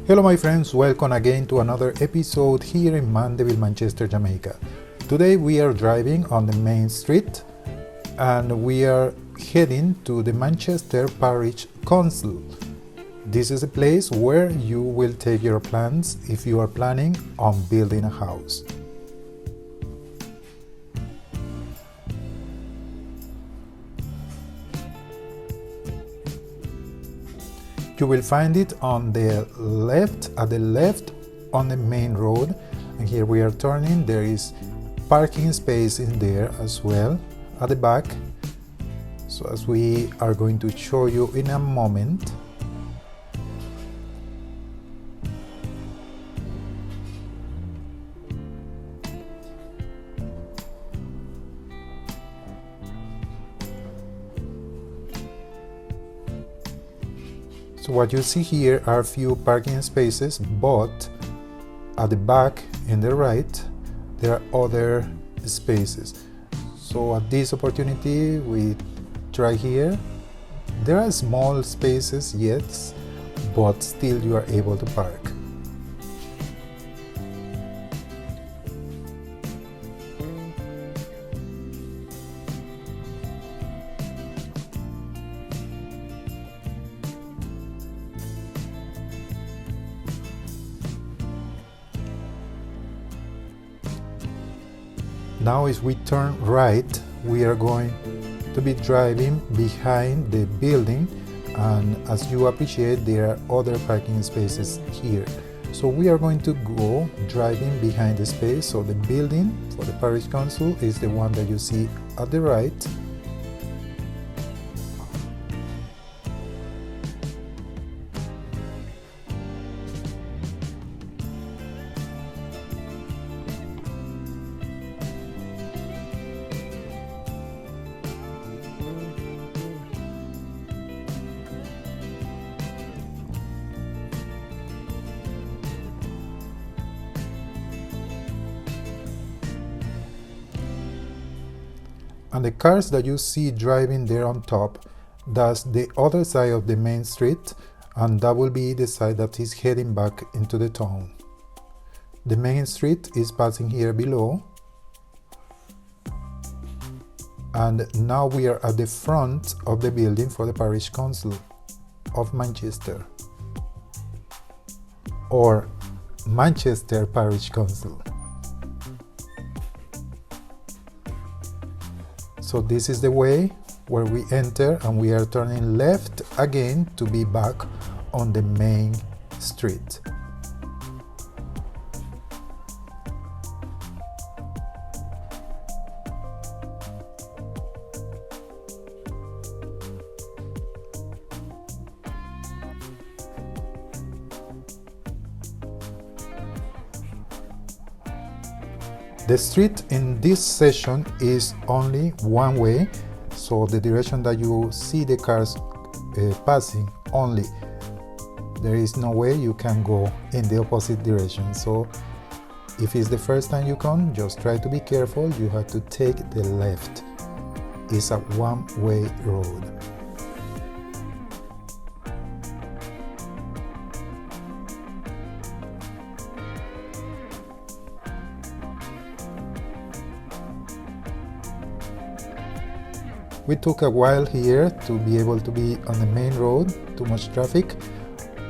Hello my friends, welcome again to another episode here in Mandeville, Manchester, Jamaica. Today we are driving on the main street and we are heading to the Manchester Parish Council. This is a place where you will take your plans if you are planning on building a house. You will find it on the left, at the left on the main road, and here we are turning. There is parking space in there as well at the back, so as we are going to show you in a moment. So what you see here are a few parking spaces, but at the back in the right there are other spaces. So at this opportunity we try here. There are small spaces, yes, but still you are able to park. Now as we turn right, we are going to be driving behind the building, and as you appreciate there are other parking spaces here. So we are going to go driving behind the space. So the building for the Parish Council is the one that you see at the right. And the cars that you see driving there on top, that's the other side of the main street, and that will be the side that is heading back into the town. The main street is passing here below, and now we are at the front of the building for the Parish Council of Manchester, or Manchester Parish Council. So this is the way where we enter, and we are turning left again to be back on the main street. The street in this section is only one way, so the direction that you see the cars passing only. There is no way you can go in the opposite direction. So if it's the first time you come, just try to be careful. You have to take the left. It's a one-way road. We took a while here to be able to be on the main road, too much traffic,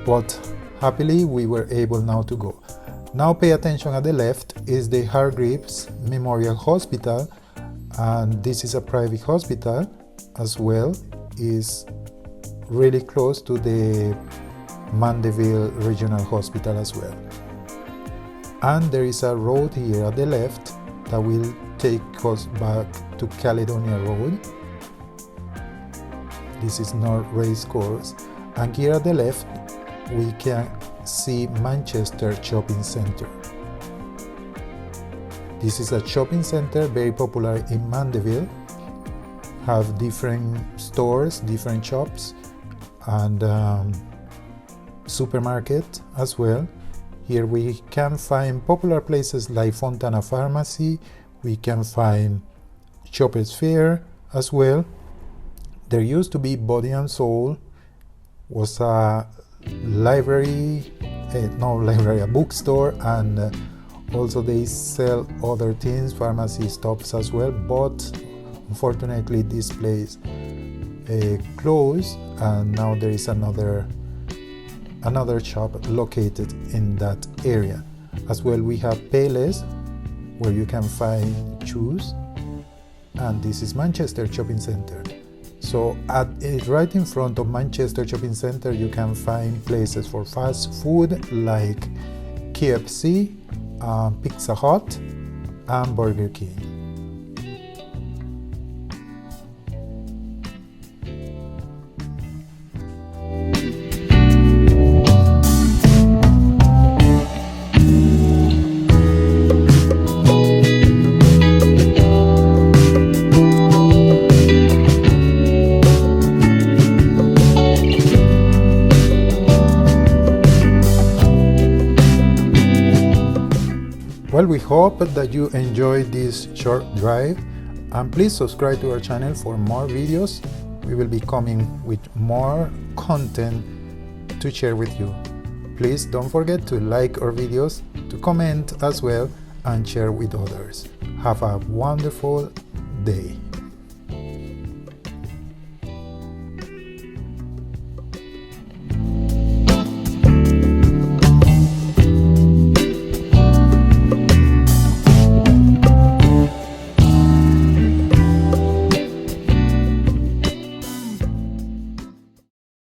but happily we were able now to go. Now pay attention, at the left is the Hargreaves Memorial Hospital, and this is a private hospital as well. Is really close to the Mandeville Regional Hospital as well. And there is a road here at the left that will take us back to Caledonia Road. This is North Race Course, and here at the left we can see Manchester Shopping Centre. This is a shopping center very popular in Mandeville, have different stores, different shops, and supermarket as well. Here we can find popular places like Fontana Pharmacy, we can find Shoppers Fair as well. There used to be Body and Soul, was a library a bookstore, and also they sell other things, pharmacy stuffs as well, but unfortunately this place closed, and now there is another shop located in that area. As well, we have Payless, where you can find shoes, and this is Manchester Shopping Centre. So right in front of Manchester Shopping Centre you can find places for fast food like KFC, Pizza Hut and Burger King. Well, we hope that you enjoyed this short drive, and please subscribe to our channel for more videos. We will be coming with more content to share with you. Please don't forget to like our videos, to comment as well, and share with others. Have a wonderful day.